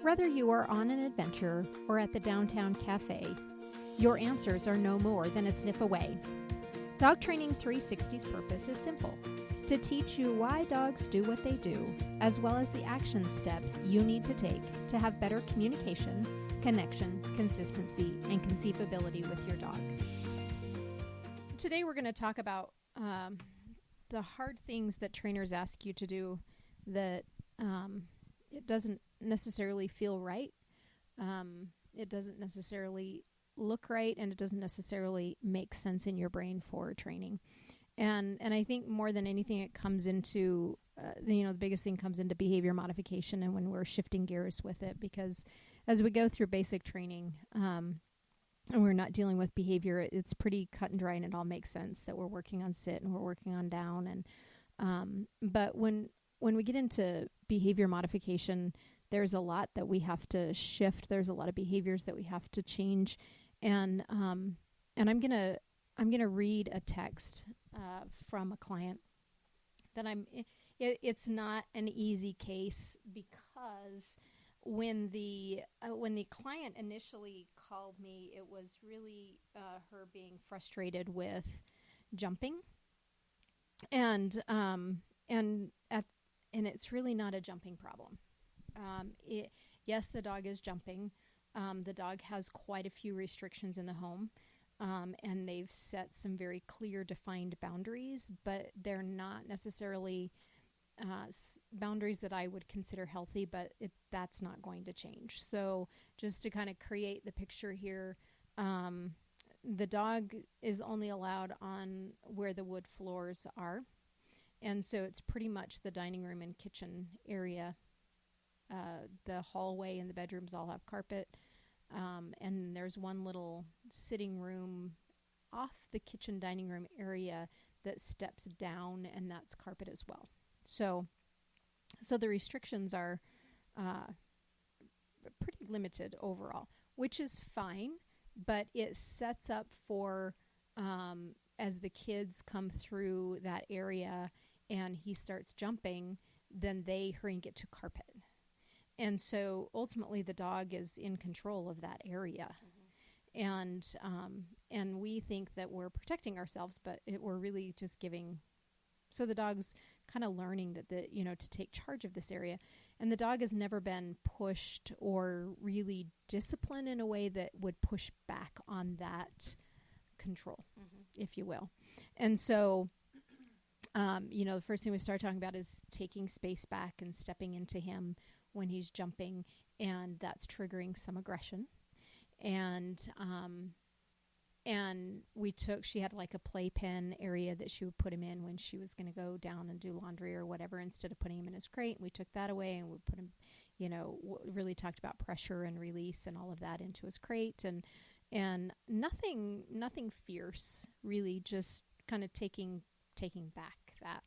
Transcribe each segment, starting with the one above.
Whether you are on an adventure or at the downtown cafe, your answers are no more than a sniff away. Dog Training 360's purpose is simple: to teach you why dogs do what they do, as well as the action steps you need to take to have better communication, connection, consistency, and conceivability with your dog. Today we're going to talk about the hard things that trainers ask you to do that it doesn't necessarily feel right. It doesn't necessarily look right, and it doesn't necessarily make sense in your brain for training. And I think more than anything, it comes into, the biggest thing comes into behavior modification, and when we're shifting gears with it, because as we go through basic training, and we're not dealing with behavior, it's pretty cut and dry, and it all makes sense that we're working on sit and we're working on down. And but when we get into behavior modification, there's a lot that we have to shift. There's a lot of behaviors that we have to change, and I'm gonna read a text from a client that it's not an easy case, because when the client initially called me, it was really her being frustrated with jumping, and it's really not a jumping problem. Yes, the dog is jumping. The dog has quite a few restrictions in the home. And they've set some very clear, defined boundaries, but they're not necessarily boundaries that I would consider healthy, but that's not going to change. So just to kind of create the picture here, the dog is only allowed on where the wood floors are. And so it's pretty much the dining room and kitchen area. The hallway and the bedrooms all have carpet. And there's one little sitting room off the kitchen dining room area that steps down, and that's carpet as well. So the restrictions are pretty limited overall, which is fine, but it sets up for as the kids come through that area and he starts jumping, then they hurry and get to carpet. And so ultimately the dog is in control of that area. Mm-hmm. And we think that we're protecting ourselves, but we're really just giving. So the dog's kind of learning that to take charge of this area. And the dog has never been pushed or really disciplined in a way that would push back on that control, mm-hmm. if you will. And so, the first thing we start talking about is taking space back and stepping into him when he's jumping, and that's triggering some aggression. And she had like a playpen area that she would put him in when she was going to go down and do laundry or whatever, instead of putting him in his crate. And we took that away and we put him, really talked about pressure and release and all of that into his crate, and nothing fierce, really, just kind of taking back that.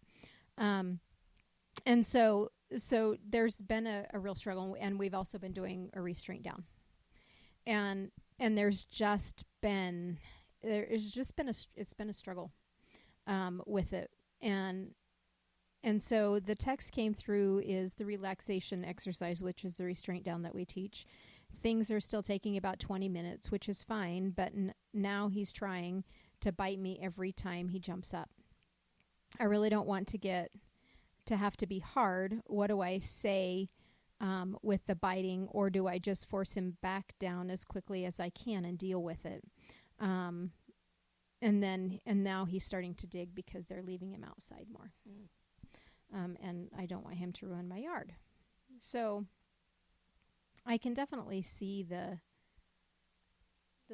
And so there's been a real struggle, and we've also been doing a restraint down. And it's been a struggle with it. And so the text came through is the relaxation exercise, which is the restraint down that we teach. Things are still taking about 20 minutes, which is fine, but now he's trying to bite me every time he jumps up. I really don't want to have to be hard. What do I say with the biting, or do I just force him back down as quickly as I can and deal with it? And now he's starting to dig because they're leaving him outside more. And I don't want him to ruin my yard. So I can definitely see the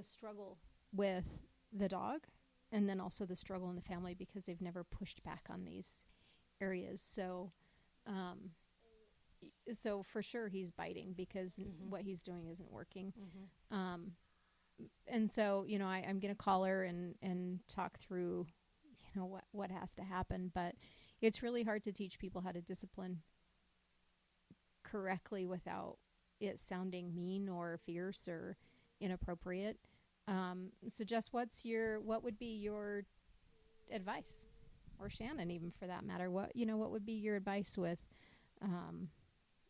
struggle with the dog, and then also the struggle in the family, because they've never pushed back on these areas. So for sure he's biting because mm-hmm. what he's doing isn't working. Mm-hmm. And so, I'm going to call her and talk through, what has to happen. But it's really hard to teach people how to discipline correctly without it sounding mean or fierce or inappropriate. So Jess, what would be your advice, or Shannon, even for that matter? What would be your advice with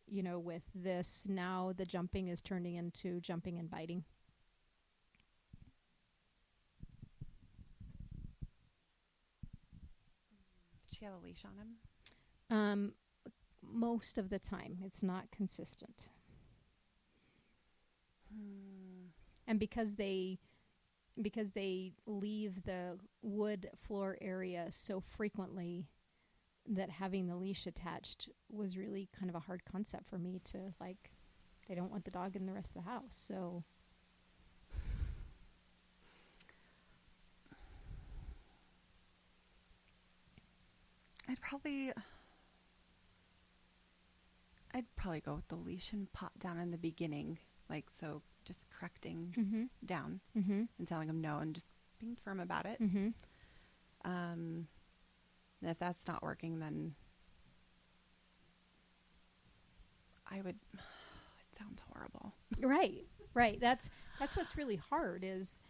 with this, now the jumping is turning into jumping and biting. Does she have a leash on him? Most of the time. It's not consistent. And because they leave the wood floor area so frequently, that having the leash attached was really kind of a hard concept for me to, like, they don't want the dog in the rest of the house. So I'd probably go with the leash and pot down in the beginning, like, so just correcting down and telling him no and just being firm about it. And if that's not working, then it sounds horrible. Right. That's what's really hard is,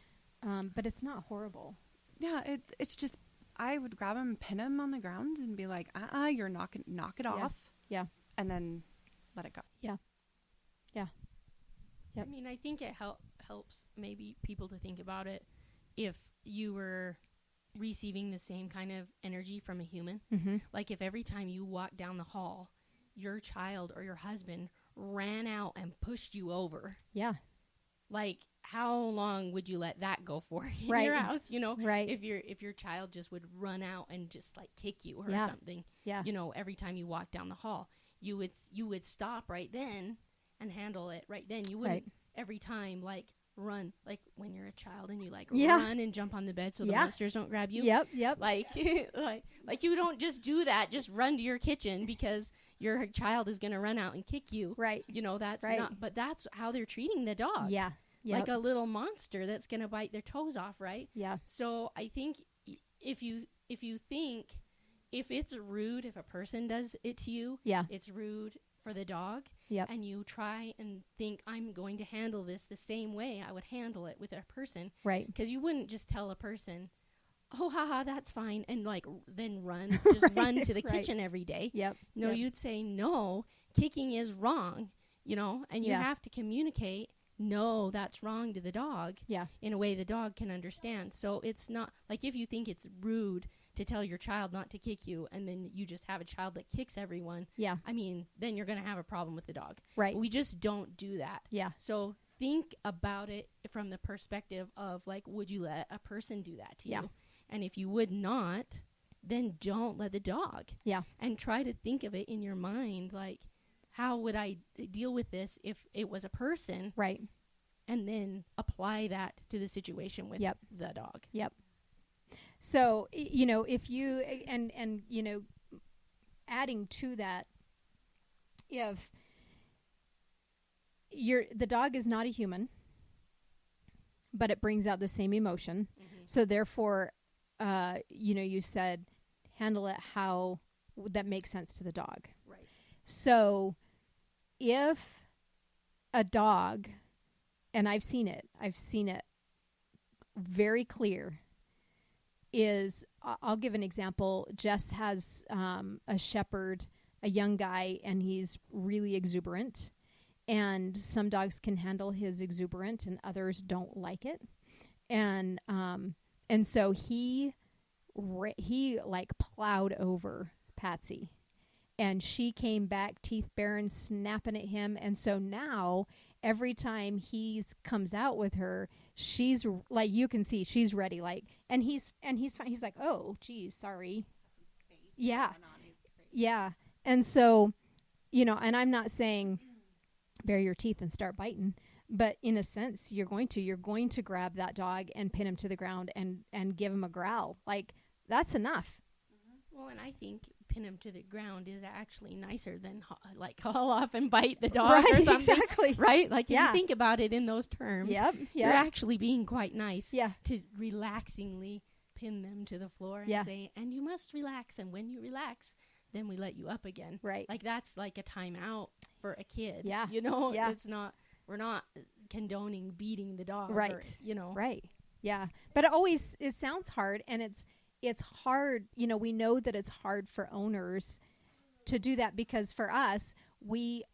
but it's not horrible. Yeah, it's just, I would grab him, pin him on the ground and be like, you're knock it off. Yeah. And then let it go. Yeah. Yep. I mean, I think it helps maybe people to think about it if you were receiving the same kind of energy from a human. Like if every time you walk down the hall, your child or your husband ran out and pushed you over. Yeah. Like, how long would you let that go for in your house? Right. If your child just would run out and just like kick you or something. Yeah. Every time you walk down the hall, you would stop right then and handle it right then. You wouldn't every time like run, like when you're a child and you like run and jump on the bed so the monsters don't grab you. Yep. Like like you don't just do that. Just run to your kitchen because your child is going to run out and kick you. Right. That's not, but that's how they're treating the dog. Yeah. Yep. Like a little monster that's going to bite their toes off, right? Yeah. So I think if you think if it's rude, if a person does it to you, it's rude for the dog. Yep. And you try and think, I'm going to handle this the same way I would handle it with a person. Right. Because you wouldn't just tell a person, oh, haha, that's fine, and like then run to the kitchen every day. Yep. No, you'd say, no, kicking is wrong, and you have to communicate, no, that's wrong to the dog in a way the dog can understand. So it's not, like if you think it's rude to tell your child not to kick you and then you just have a child that kicks everyone, I mean, then you're going to have a problem with the dog. Right. But we just don't do that. Yeah. So think about it from the perspective of, like, would you let a person do that to you? And if you would not, then don't let the dog. Yeah. And try to think of it in your mind, like, how would I deal with this if it was a person? Right. And then apply that to the situation with the dog. Yep. So, if you, and adding to that, if the dog is not a human, but it brings out the same emotion. So therefore, you said handle it how that makes sense to the dog. Right. So if a dog, and I've seen it very clear, is, I'll give an example. Jess has a shepherd, a young guy, and he's really exuberant. And some dogs can handle his exuberance and others don't like it. And so he like plowed over Patsy, and she came back teeth bare, snapping at him. And so now every time he comes out with her, she's like, you can see she's ready. Like, and he's fine. He's like, oh, geez, sorry. Yeah. Yeah. And so, and I'm not saying bare your teeth and start biting, but in a sense, you're going to grab that dog and pin him to the ground and give him a growl. Like, that's enough. Well, and I think pin him to the ground is actually nicer than haul off and bite the dog or something. Exactly. Right? Like, if you think about it in those terms, you're actually being quite nice to relaxingly pin them to the floor and say, and you must relax. And when you relax, then we let you up again. Right. Like, that's like a timeout for a kid. Yeah. It's not, we're not condoning beating the dog. Right. Or, Right. Yeah. But it sounds hard, and it's hard. We know that it's hard for owners to do that, because for us, we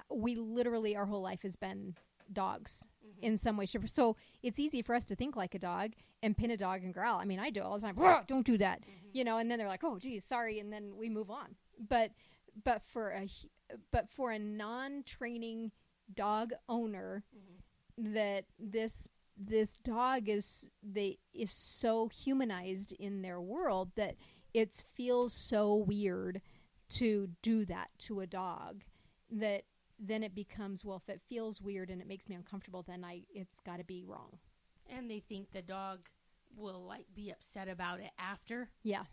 literally, our whole life has been dogs in some way, shape, or so it's easy for us to think like a dog and pin a dog and growl. I mean, I do all the time. Don't do that, and then they're like, oh geez, sorry. And then we move on. But for a non-training dog owner, that this dog is so humanized in their world that it feels so weird to do that to a dog, that then it becomes, well, if it feels weird and it makes me uncomfortable, then it's got to be wrong. And they think the dog will be upset about it after. Yeah.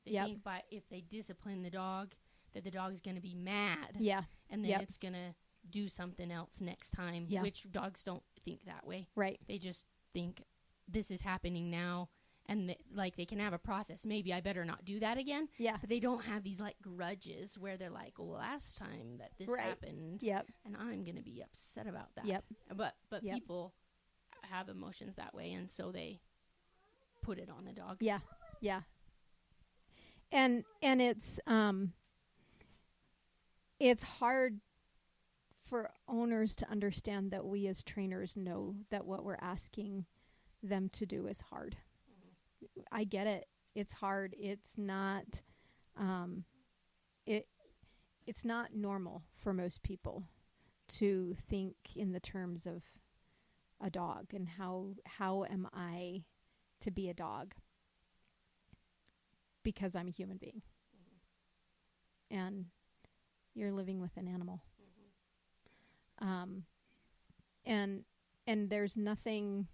They think if they discipline the dog, that the dog is going to be mad. Yeah. And then it's going to do something else next time, which dogs don't think that way. Right. They just think this is happening now, and they can have a process. Maybe I better not do that again. Yeah. But they don't have these grudges where they're like, well, last time that this happened, and I'm going to be upset about that. Yep. But people have emotions that way, and so they put it on the dog. Yeah. Yeah. And it's hard for owners to understand that we as trainers know that what we're asking them to do is hard. I get it. It's hard. It's not it's not normal for most people to think in the terms of a dog and how am I to be a dog because I'm a human being. And you're living with an animal. And there's nothing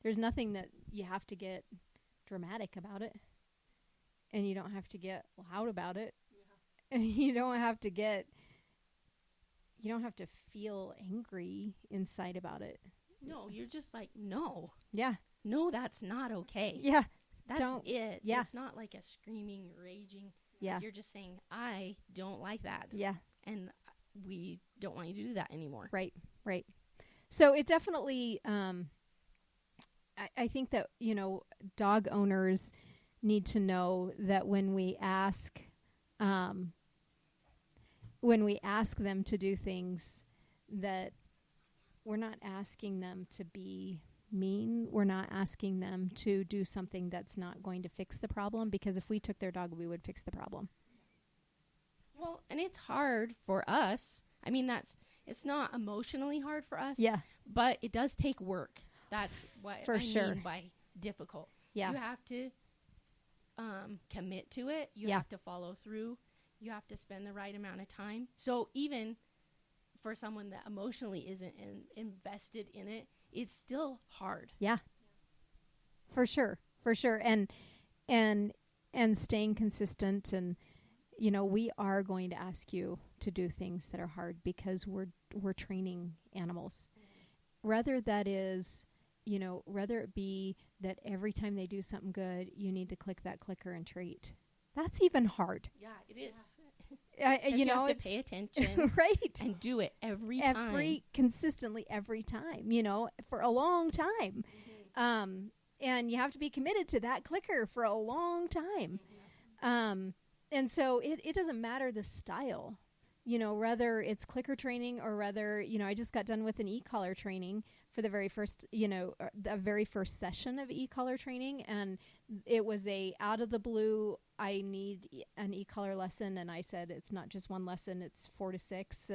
that you have to get dramatic about it, and you don't have to get loud about it, and you don't have to feel angry inside about it. No, you're just like, no. Yeah. No, that's not okay. Yeah. That's it. Yeah. It's not like a screaming, raging. Yeah. You're just saying, I don't like that. Yeah. And we don't want you to do that anymore. Right. Right. So it definitely, I think that, dog owners need to know that when we ask them to do things, that we're not asking them to be mean. We're not asking them to do something that's not going to fix the problem, because if we took their dog, we would fix the problem. Well, and it's hard for us. I mean, it's not emotionally hard for us. Yeah. But it does take work. That's what I mean by difficult. Yeah. You have to commit to it. You have to follow through. You have to spend the right amount of time. So even for someone that emotionally isn't invested in it, it's still hard. Yeah. For sure. And staying consistent, and we are going to ask you to do things that are hard because we're training animals. Whether it be that every time they do something good, you need to click that clicker and treat. That's even hard. Yeah, it is. You have to pay attention, right, and do it every consistently every time. For a long time, and you have to be committed to that clicker for a long time. And so it doesn't matter the style, whether it's clicker training or whether, I just got done with an e-collar training for the very first, the very first session of e-collar training. And it was out of the blue, I need an e-collar lesson. And I said, it's not just one lesson, it's 4 to 6.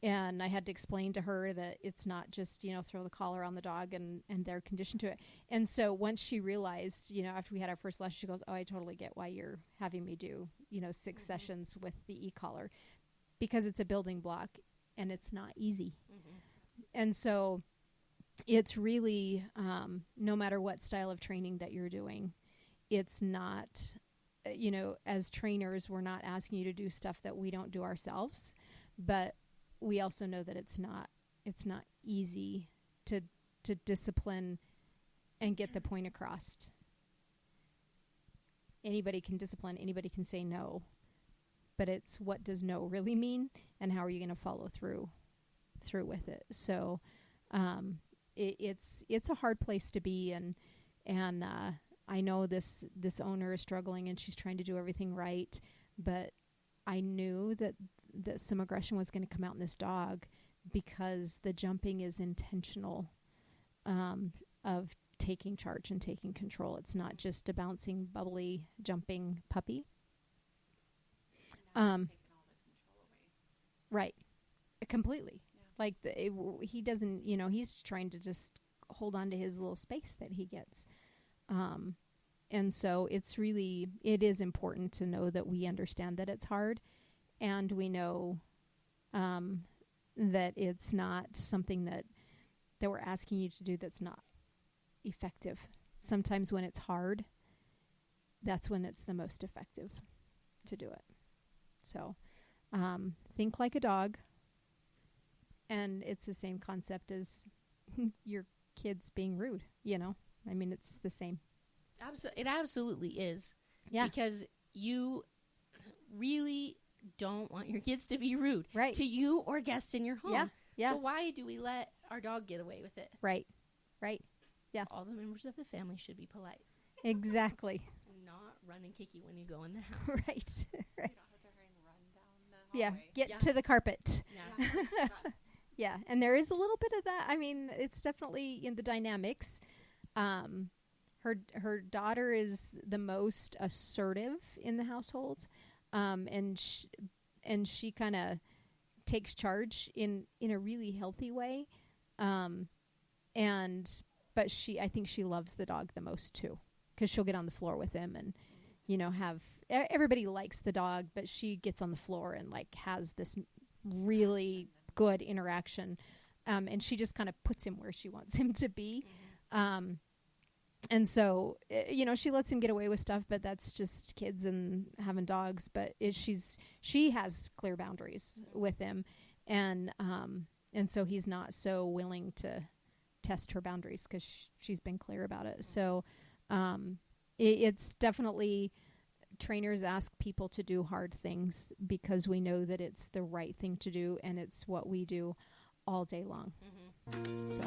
And I had to explain to her that it's not just, throw the collar on the dog and they're conditioned to it. And so once she realized, after we had our first lesson, she goes, oh, I totally get why you're having me do, 6 sessions with the e-collar, because it's a building block and it's not easy. And so it's really, no matter what style of training that you're doing, it's not, as trainers, we're not asking you to do stuff that we don't do ourselves, but we also know that it's not easy to discipline and get the point across. Anybody can discipline, anybody can say no, but it's what does no really mean, and how are you going to follow through with it? So it's a hard place to be, and I know this owner is struggling and she's trying to do everything right, but I knew that some aggression was going to come out in this dog because the jumping is intentional, of taking charge and taking control. It's not just a bouncing, bubbly, jumping puppy. Right. Completely. Yeah. Like he doesn't, he's trying to just hold on to his little space that he gets. And so it is important to know that we understand that it's hard, and we know that it's not something that we're asking you to do that's not effective. Sometimes when it's hard, that's when it's the most effective to do it. So think like a dog, and it's the same concept as your kids being rude, I mean, it's the same. It absolutely is. Yeah. Because you really don't want your kids to be rude. Right. To you or guests in your home. Yeah. Yeah. So why do we let our dog get away with it? Right. Right. Yeah. All the members of the family should be polite. Exactly. Not run and kick you when you go in the house. Right. Right. So you don't have to hurry and run down the hallway. Yeah. Get to the carpet. Yeah. Yeah. And there is a little bit of that. I mean, it's definitely in the dynamics. Her daughter is the most assertive in the household, and she kind of takes charge in a really healthy way, but I think she loves the dog the most too, because she'll get on the floor with him and have everybody likes the dog, but she gets on the floor and like has this really good interaction, and she just kind of puts him where she wants him to be. And so, she lets him get away with stuff, but that's just kids and having dogs. But she has clear boundaries with him, and so he's not so willing to test her boundaries because she's been clear about it. So, it's definitely, trainers ask people to do hard things because we know that it's the right thing to do, and it's what we do all day long. Mm-hmm. So.